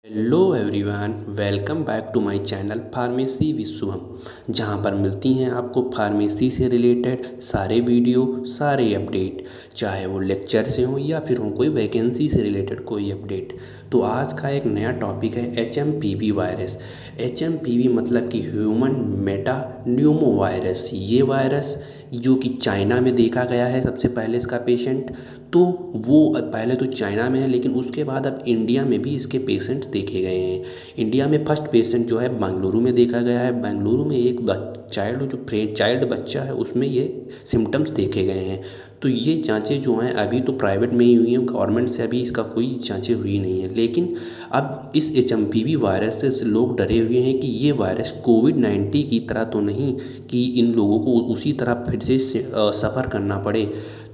Hello everyone, welcome back to my channel pharmacy Vishwam, जहां पर मिलती हैं आपको फार्मेसी से रिलेटेड सारे वीडियो, सारे अपडेट, चाहे वो लेक्चर से हो या फिर हो कोई वैकेंसी से रिलेटेड कोई अपडेट। तो आज का एक नया टॉपिक है HMPV वायरस। HMPV मतलब कि ह्यूमन मेटा न्यूमो वायरस। ये वायरस जो कि चाइना में देखा गया है सबसे पहले इसका पेशेंट, तो वो पहले तो चाइना में है, लेकिन उसके बाद अब इंडिया में भी इसके पेशेंट्स देखे गए हैं। इंडिया में फर्स्ट पेशेंट जो है बेंगलुरु में देखा गया है। बेंगलुरु में एक चाइल्ड बच्चा है, उसमें ये सिम्टम्स देखे गए हैं। तो ये जांचें जो हैं अभी तो प्राइवेट में ही हुई हैं, गवर्नमेंट से अभी इसका कोई जांचें हुई नहीं है। लेकिन अब इस HMPV वायरस से लोग डरे हुए हैं कि ये वायरस कोविड-19 की तरह तो नहीं कि इन लोगों को उसी तरह फिर से सफ़र करना पड़े।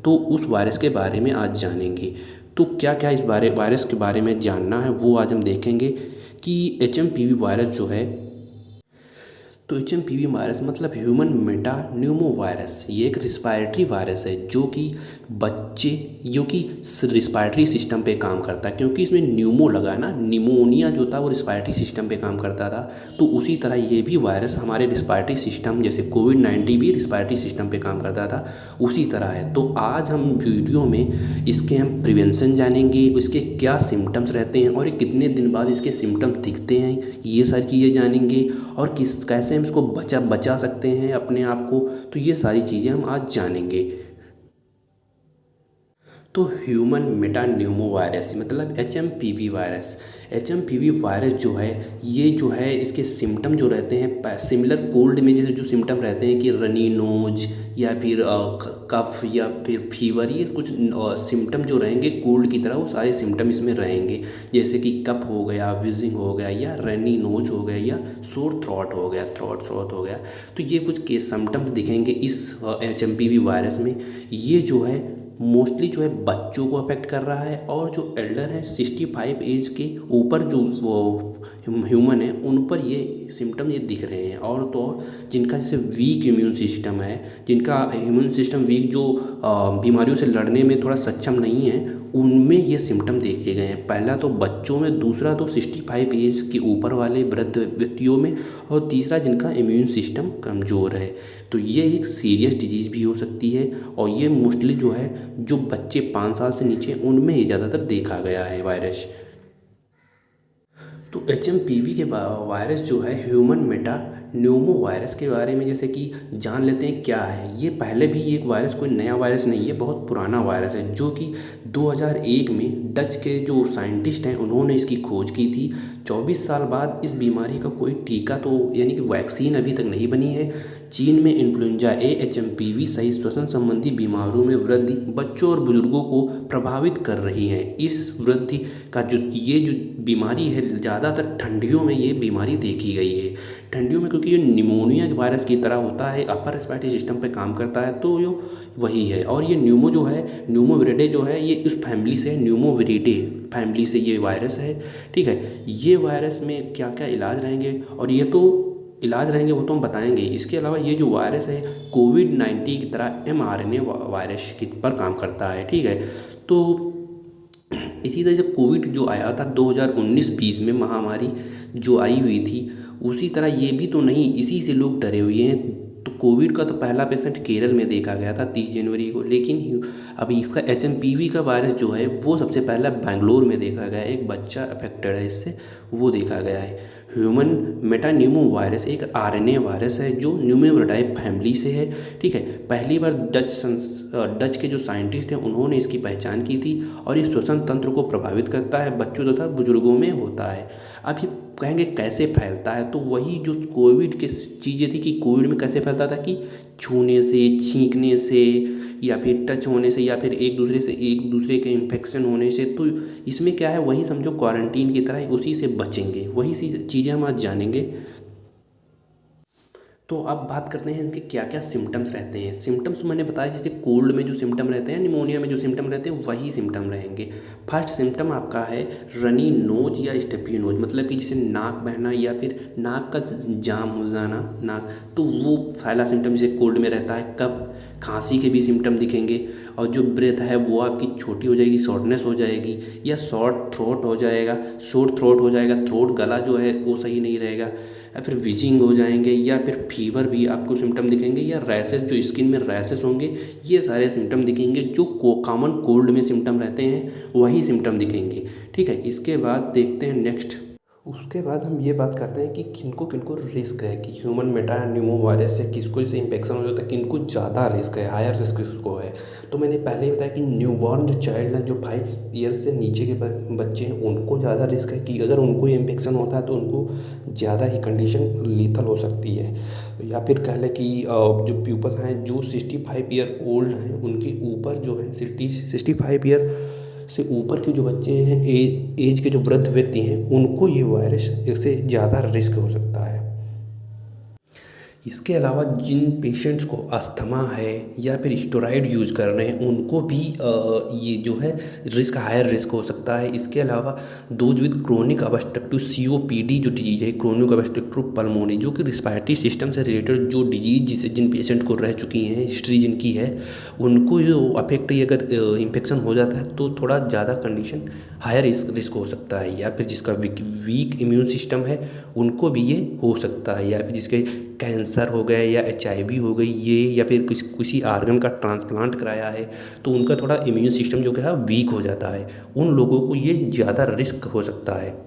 तो उस वायरस के बारे में आज जानेंगे। तो क्या क्या इस वायरस के बारे में जानना है वो आज हम देखेंगे कि HMPV वायरस जो है, तो HMPV वायरस मतलब ह्यूमन मेटा न्यूमो वायरस। ये एक रिस्पायरेटरी वायरस है जो कि रिस्पायरेटरी सिस्टम पे काम करता है, क्योंकि इसमें न्यूमो लगा ना, निमोनिया जो था वो रिस्पायरेटरी सिस्टम पे काम करता था। तो उसी तरह ये भी वायरस हमारे रिस्पायरेटरी सिस्टम, जैसे कोविड-19 भी रिस्पायरेटरी सिस्टम पे काम करता था, उसी तरह है। तो आज हम वीडियो में इसके हम प्रिवेंशन जानेंगे, इसके क्या सिम्टम्स रहते हैं और ये कितने दिन बाद इसके सिम्टम्स दिखते हैं, ये सारी चीज़ें जानेंगे। और कैसे हम इसको बचा सकते हैं अपने आप को, तो ये सारी चीज़ें हम आज जानेंगे। तो ह्यूमन मेटा न्यूमो वायरस मतलब HMPV वायरस। HMPV वायरस जो है, ये जो है इसके सिम्टम जो रहते हैं सिमिलर कोल्ड में जैसे जो सिम्टम रहते हैं कि रनी नोज या फिर कफ या फिर फीवर, ये कुछ सिम्टम जो रहेंगे कोल्ड की तरह, वो सारे सिम्टम इसमें रहेंगे। जैसे कि कफ हो गया, विजिंग हो गया, या रनी नोज हो गया, या सोर थ्रॉट हो गया, थ्रॉट हो गया। तो ये कुछ के सिम्टम्स दिखेंगे इस HMPV वायरस में। ये जो है मोस्टली जो है बच्चों को अफेक्ट कर रहा है, और जो एल्डर हैं 65 एज के ऊपर जो ह्यूमन है उन पर ये सिम्टम ये दिख रहे हैं। और तो और जिनका जैसे वीक इम्यून सिस्टम है, जिनका इम्यून सिस्टम वीक, जो बीमारियों से लड़ने में थोड़ा सक्षम नहीं है, उनमें ये सिम्टम देखे गए हैं। पहला तो बच्चों में, दूसरा तो 65 एज के ऊपर वाले वृद्ध व्यक्तियों में, और तीसरा जिनका इम्यून सिस्टम कमज़ोर है। तो ये एक सीरियस डिजीज़ भी हो सकती है, और ये मोस्टली जो है जो बच्चे 5 साल से नीचे, उनमें ये ज़्यादातर देखा गया है वायरस। तो HMPV के वायरस जो है ह्यूमन मेटा न्यूमो वायरस के बारे में जैसे कि जान लेते हैं क्या है। ये पहले भी एक वायरस, कोई नया वायरस नहीं है, बहुत पुराना वायरस है, जो कि 2001 में डच के जो साइंटिस्ट हैं उन्होंने इसकी खोज की थी। 24 साल बाद इस बीमारी का कोई टीका तो यानी कि वैक्सीन अभी तक नहीं बनी है। चीन में इन्फ्लुएंजा ए HMPV सहित श्वसन संबंधी बीमारियों में वृद्धि बच्चों और बुजुर्गों को प्रभावित कर रही है। इस वृद्धि का जो बीमारी है, ज़्यादातर ठंडियों में ये बीमारी देखी गई है। ठंडियों में क्योंकि ये निमोनिया वायरस की तरह होता है, अपर रेस्पिरेटरी सिस्टम पे काम करता है, तो ये वही है। और ये न्यूमो जो है, न्यूमोविरिडे जो है, ये उस फैमिली से, न्यूमोविरिडे फैमिली से ये वायरस है। ठीक है, ये वायरस में क्या क्या इलाज रहेंगे, और ये तो इलाज रहेंगे वो तो हम बताएंगे। इसके अलावा ये जो वायरस है कोविड-19 की तरह mRNA वायरस की पर काम करता है। ठीक है, तो इसी तरह जब कोविड जो आया था 2019-20 में, महामारी जो आई हुई थी, उसी तरह ये भी तो नहीं, इसी से लोग डरे हुए हैं। तो कोविड का तो पहला पेशेंट केरल में देखा गया था 30 जनवरी को, लेकिन अभी इसका HMPV का वायरस जो है वो सबसे पहला बेंगलोर में देखा गया है। एक बच्चा अफेक्टेड है इससे, वो देखा गया है। ह्यूमन मेटान्यूमो वायरस एक RNA वायरस है जो न्यूमेविरिडाई फैमिली से है। ठीक है, पहली बार डच के जो साइंटिस्ट हैं उन्होंने इसकी पहचान की थी, और ये श्वसन तंत्र को प्रभावित करता है, बच्चों तथा बुजुर्गों में होता है। अब ये कहेंगे कैसे फैलता है, तो वही जो कोविड की चीज़ें थी कि कोविड में कैसे फैलता था कि छूने से, छींकने से, या फिर टच होने से, या फिर एक दूसरे के इन्फेक्शन होने से। तो इसमें क्या है, वही समझो क्वारंटीन की तरह, उसी से बचेंगे, वही सी चीज़ें हम आज जानेंगे। तो अब बात करते हैं इनके क्या क्या सिम्टम्स रहते हैं। सिम्टम्स मैंने बताया, जैसे कोल्ड में जो सिम्टम रहते हैं, निमोनिया में जो सिम्टम रहते हैं, वही सिम्टम रहेंगे। फर्स्ट सिम्टम आपका है रनी नोज या स्टफी नोज, मतलब कि जैसे नाक बहना या फिर नाक का जाम हो जाना नाक, तो वो पहला सिम्टम जैसे कोल्ड में रहता है। कब खांसी के भी सिम्टम दिखेंगे, और जो ब्रेथ है वो आपकी छोटी हो जाएगी, शॉर्टनेस हो जाएगी, या शॉर्ट थ्रोट हो जाएगा, शॉर्ट थ्रोट हो जाएगा, थ्रोट गला जो है वो सही नहीं रहेगा, या फिर विजिंग हो जाएंगे, या फिर फीवर भी आपको सिम्टम दिखेंगे, या रैसेस, जो स्किन में रैसेस होंगे, ये सारे सिम्टम दिखेंगे। जो कॉमन कोल्ड में सिम्टम रहते हैं वही सिम्टम दिखेंगे। ठीक है, इसके बाद देखते हैं नेक्स्ट। उसके बाद हम ये बात करते हैं कि किनको किनको रिस्क है, कि ह्यूमन मेटा न्यूमो वायरस से किसको जैसे इन्फेक्शन हो जाता है, किनको ज़्यादा रिस्क है, हायर रिस्क किसको है। तो मैंने पहले ही बताया कि न्यूबॉर्न जो चाइल्ड है, जो 5 ईयर्स से नीचे के बच्चे हैं, उनको ज़्यादा रिस्क है कि अगर उनको ये इन्फेक्शन होता है तो उनको ज़्यादा ही कंडीशन लीथल हो सकती है। या फिर कह लें कि जो पीपल हैं जो 65 ईयर ओल्ड हैं, उनके ऊपर जो है 65 ईयर से ऊपर के जो बच्चे हैं, एज के जो वृद्ध व्यक्ति हैं, उनको ये वायरस से ज़्यादा रिस्क हो सकता है। इसके अलावा जिन पेशेंट्स को अस्थमा है या फिर स्टेरॉइड यूज़ कर रहे हैं, उनको भी ये जो है रिस्क, हायर रिस्क हो सकता है। इसके अलावा those with chronic obstructive COPD जो डिजीज है, क्रोनिक ऑब्स्ट्रक्टिव पल्मोनी, जो कि रिस्पायरेटरी सिस्टम से रिलेटेड जो डिजीज जिसे जिन पेशेंट को रह चुकी हैं, हिस्ट्री जिनकी है, उनको जो अफेक्ट, अगर इन्फेक्शन हो जाता है तो थोड़ा ज़्यादा कंडीशन हायर रिस्क हो सकता है। या फिर जिसका वीक इम्यून सिस्टम है, उनको भी ये हो सकता है। या फिर जिसके कैंसर हो गया या HIV हो गई ये, या फिर किसी आर्गन का ट्रांसप्लांट कराया है, तो उनका थोड़ा इम्यून सिस्टम जो है वीक हो जाता है, उन लोगों को ये ज़्यादा रिस्क हो सकता है।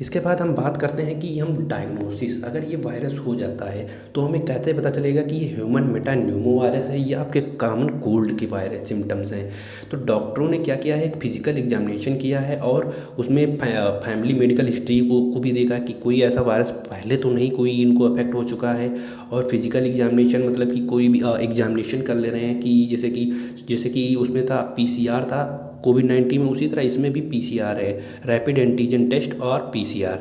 इसके बाद हम बात करते हैं कि हम डायग्नोसिस, अगर ये वायरस हो जाता है तो हमें कैसे पता चलेगा कि ये ह्यूमन मेटा न्यूमो वायरस है या आपके कॉमन कोल्ड की वायरस सिम्टम्स हैं। तो डॉक्टरों ने क्या किया है, एक फिजिकल एग्जामिनेशन किया है और उसमें फैमिली मेडिकल हिस्ट्री को भी देखा कि कोई ऐसा वायरस पहले तो नहीं कोई इनको अफेक्ट हो चुका है। और फिजिकल एग्जामिनेशन मतलब कि कोई भी एग्जामिनेशन कर ले रहे हैं, कि जैसे कि उसमें था PCR था कोविड-19 में, उसी तरह इसमें भी PCR है, रैपिड एंटीजन टेस्ट और PCR,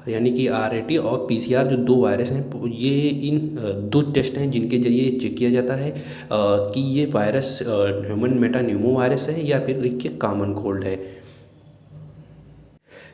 यानी कि RAT और PCR, जो 2 वायरस हैं, ये इन 2 टेस्ट हैं जिनके ज़रिए चेक किया जाता है कि ये virus human Meta Numa virus है या फिर ये कॉमन कोल्ड है।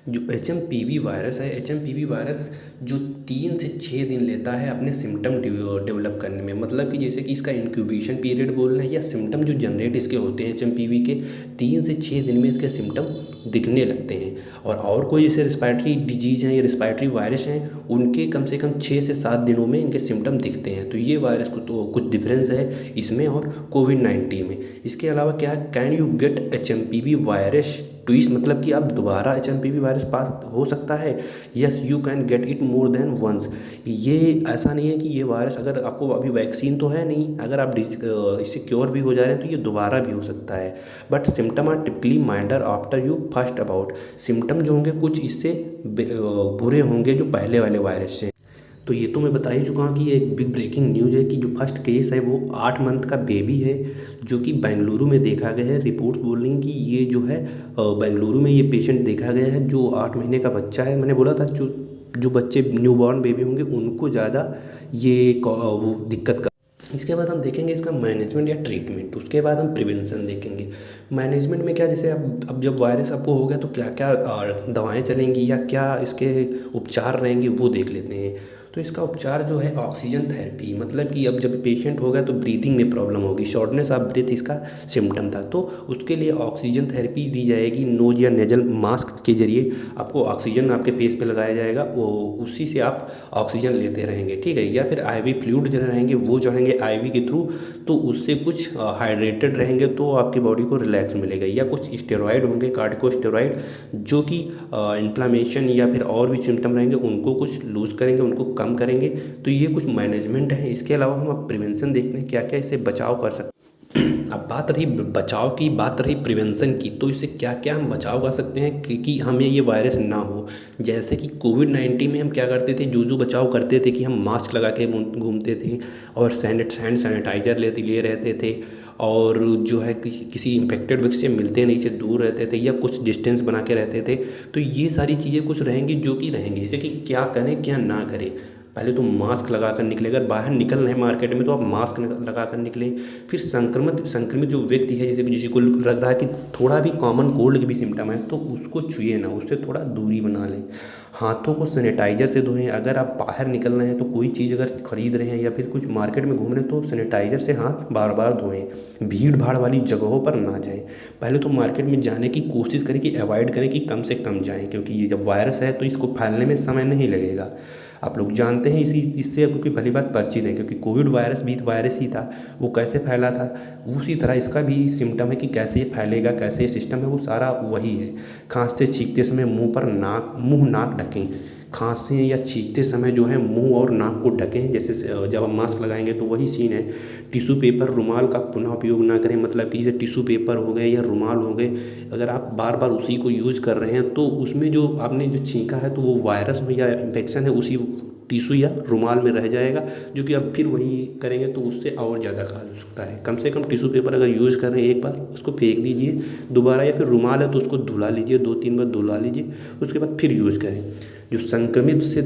जो HMPV वायरस है, HMPV वायरस जो 3 से 6 दिन लेता है अपने सिम्टम डेवलप करने में, मतलब कि जैसे कि इसका इंक्यूबेशन पीरियड बोल रहे हैं, या सिम्टम जो जनरेट इसके होते हैं HMPV के, 3 से 6 दिन में इसके सिम्टम दिखने लगते हैं। और कोई जैसे रिस्पायरेटरी डिजीज़ हैं या रिस्पायरेटरी वायरस हैं, उनके कम से कम 6 से 7 दिनों में इनके सिम्टम दिखते हैं। तो ये वायरस को तो कुछ डिफरेंस है इसमें और कोविड-19 में। इसके अलावा क्या, can you get HMPV virus twist, मतलब कि आप दोबारा HMPV वायरस पास हो सकता है। Yes, you can get it more than once. ये ऐसा नहीं है कि ये वायरस, अगर आपको अभी वैक्सीन तो है नहीं, अगर आप इससे क्योर भी हो जा रहे हैं तो ये दोबारा भी हो सकता है। But symptom are typically milder after you first about. Symptom जो होंगे कुछ इससे बुरे होंगे जो पहले वाले वायरस से। तो ये तो मैं बता ही चुका हूँ कि ये एक बिग ब्रेकिंग न्यूज़ है कि जो फर्स्ट केस है वो 8 मंथ का बेबी है, जो कि बेंगलुरु में देखा गया है। रिपोर्ट्स बोल रही हैं कि ये जो है बेंगलुरु में ये पेशेंट देखा गया है, जो 8 महीने का बच्चा है। मैंने बोला था जो बच्चे न्यूबॉर्न बेबी होंगे उनको ज़्यादा ये वो दिक्कत का। इसके बाद हम देखेंगे इसका मैनेजमेंट या ट्रीटमेंट, उसके बाद हम प्रिवेंशन देखेंगे। मैनेजमेंट में क्या, जैसे अब जब वायरस आपको हो गया तो क्या क्या दवाएं चलेंगी या क्या इसके उपचार रहेंगे वो देख लेते हैं। तो इसका उपचार जो है ऑक्सीजन थेरेपी, मतलब कि अब जब पेशेंट हो गया तो ब्रीदिंग में प्रॉब्लम होगी, शॉर्टनेस ऑफ ब्रीथ इसका सिम्टम था, तो उसके लिए ऑक्सीजन थेरेपी दी जाएगी। नोज या नेजल मास्क के जरिए आपको ऑक्सीजन आपके फेस पे लगाया जाएगा, वो उसी से आप ऑक्सीजन लेते रहेंगे, ठीक है। या फिर IV फ्लूइड जो रहेंगे वो चढ़ेंगे IV के थ्रू, तो उससे कुछ हाइड्रेटेड रहेंगे तो आपकी बॉडी को रिलैक्स मिलेगा। या कुछ स्टेरॉइड होंगे, कार्टिकोस्टेरॉइड, जो कि इन्फ्लामेशन या फिर और भी सिम्टम रहेंगे उनको कुछ लूज़ करेंगे, उनको कम करेंगे। तो ये कुछ मैनेजमेंट है। इसके अलावा हम अब प्रिवेंशन देखते हैं क्या क्या इससे बचाव कर सकते हैं। अब बात रही बचाव की, बात रही प्रिवेंशन की, तो इससे क्या क्या हम बचाव कर सकते हैं कि हमें ये वायरस ना हो। जैसे कि कोविड-19 में हम क्या करते थे, जो बचाव करते थे कि हम मास्क लगा के घूमते थे और हैंड सैनिटाइजर ले रहते थे, और जो है किसी इन्फेक्टेड व्यक्ति से मिलते नहीं से दूर रहते थे, या कुछ डिस्टेंस बना के रहते थे। तो ये सारी चीज़ें कुछ रहेंगी जो कि रहेंगी, जैसे कि क्या करें क्या ना करें। पहले तो मास्क लगा कर निकलें, अगर बाहर निकल रहे हैं मार्केट में तो आप मास्क लगा कर निकलें। फिर संक्रमित जो व्यक्ति है, जैसे किसी को लग रहा है कि थोड़ा भी कॉमन कोल्ड के भी सिम्टम है, तो उसको छुए ना, उससे थोड़ा दूरी बना लें। हाथों को सैनिटाइजर से धोएं। अगर आप बाहर निकल रहे हैं तो कोई चीज़ अगर खरीद रहे हैं या फिर कुछ मार्केट में घूम रहे हैं तो सैनिटाइजर से हाथ बार बार धोएं। भीड़ भाड़ वाली जगहों पर ना जाएं। पहले तो मार्केट में जाने की कोशिश करें कि अवॉइड करें, कि कम से कम जाएं, क्योंकि ये जब वायरस है तो इसको फैलने में समय नहीं लगेगा। आप लोग जानते हैं इससे क्योंकि भली बात परिचित है, क्योंकि कोविड वायरस भी वायरस ही था, वो कैसे फैला था उसी तरह इसका भी सिम्टम है कि कैसे ये फैलेगा, कैसे ये सिस्टम है, वो सारा वही है। खांसते छींकते समय मुंह नाक ढकें। खांसते या छींकते समय जो है मुंह और नाक को ढकें, जैसे जब आप मास्क लगाएंगे तो वही सीन है। टिश्यू पेपर रुमाल का पुनः उपयोग ना करें, मतलब कि जैसे टिश्यू पेपर हो गए या रुमाल हो गए, अगर आप बार बार उसी को यूज़ कर रहे हैं तो उसमें जो आपने जो छींका है तो वो वायरस या इन्फेक्शन है उसी टिश्यू या रुमाल में रह जाएगा, जो कि आप फिर वही करेंगे तो उससे और ज़्यादा खा सकता है। कम से कम टिश्यू पेपर अगर यूज़ कर रहे हैं एक बार उसको फेंक दीजिए दोबारा, या फिर रुमाल है तो उसको धुला लीजिए, 2-3 बार धुला लीजिए, उसके बाद फिर यूज़ करें। जो संक्रमित से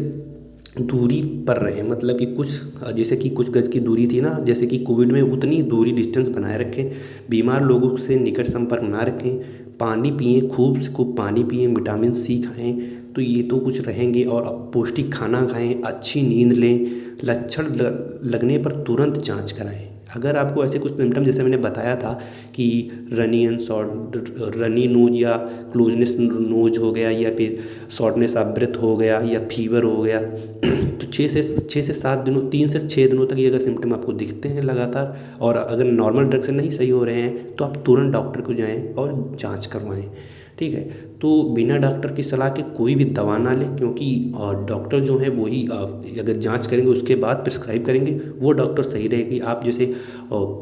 दूरी पर रहें, मतलब कि कुछ जैसे कि कुछ गज की दूरी थी ना, जैसे कि कोविड में, उतनी दूरी डिस्टेंस बनाए रखें। बीमार लोगों से निकट संपर्क ना रखें। पानी पिएं, खूब से खूब पानी पिएं, विटामिन सी खाएं, तो ये तो कुछ रहेंगे। और पौष्टिक खाना खाएं, अच्छी नींद लें। लक्षण लगने पर तुरंत जांच कराएं। अगर आपको ऐसे कुछ सिम्टम जैसे मैंने बताया था कि रनी नोज या क्लोजनेस नोज हो गया, या फिर शॉर्टनेस ऑफ ब्रेथ हो गया, या फीवर हो गया, तो 6 से 7 दिनों 3 से 6 दिनों तक ये अगर सिम्टम आपको दिखते हैं लगातार, और अगर नॉर्मल ड्रग से नहीं सही हो रहे हैं तो आप तुरंत डॉक्टर को जाएं और जांच करवाएं। ठीक है, तो बिना डॉक्टर की सलाह के कोई भी दवा ना लें, क्योंकि डॉक्टर जो है वही अगर जांच करेंगे उसके बाद प्रिस्क्राइब करेंगे, वो डॉक्टर सही रहेगी। आप जैसे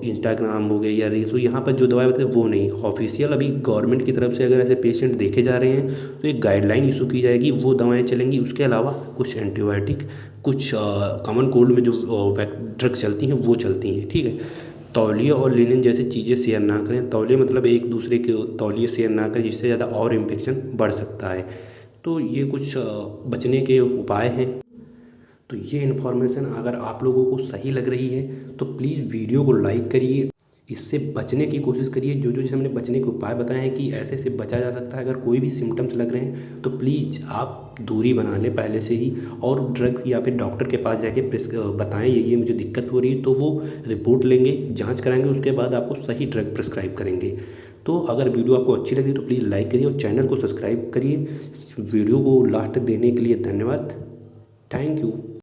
इंस्टाग्राम हो गए या रील्स हो, यहाँ पर जो दवाएं बताए वो नहीं। ऑफिशियल अभी गवर्नमेंट की तरफ से अगर ऐसे पेशेंट देखे जा रहे हैं तो एक गाइडलाइन इशू की जाएगी, वो दवाएँ चलेंगी। उसके अलावा कुछ एंटीबायोटिक, कुछ कॉमन कोल्ड में जो ड्रग चलती हैं वो चलती हैं। ठीक है, तौलिया और लिनन जैसी चीज़ें शेयर ना करें। तौलिया मतलब एक दूसरे के तौलिए शेयर ना करें, जिससे ज़्यादा और इन्फेक्शन बढ़ सकता है। तो ये कुछ बचने के उपाय हैं। तो ये इन्फॉर्मेशन अगर आप लोगों को सही लग रही है तो प्लीज़ वीडियो को लाइक करिए, इससे बचने की कोशिश करिए। जो जो जैसे हमने बचने के उपाय बताए हैं कि ऐसे से बचा जा सकता है। अगर कोई भी सिम्टम्स लग रहे हैं तो प्लीज़ आप दूरी बना लें पहले से ही, और ड्रग्स या फिर डॉक्टर के पास जाके बताएं ये मुझे दिक्कत हो रही है, तो वो रिपोर्ट लेंगे, जांच कराएंगे, उसके बाद आपको सही ड्रग प्रिस्क्राइब करेंगे। तो अगर वीडियो आपको अच्छी लगी तो प्लीज़ लाइक करिए और चैनल को सब्सक्राइब करिए। वीडियो को लास्ट तक देने के लिए धन्यवाद। Thank you.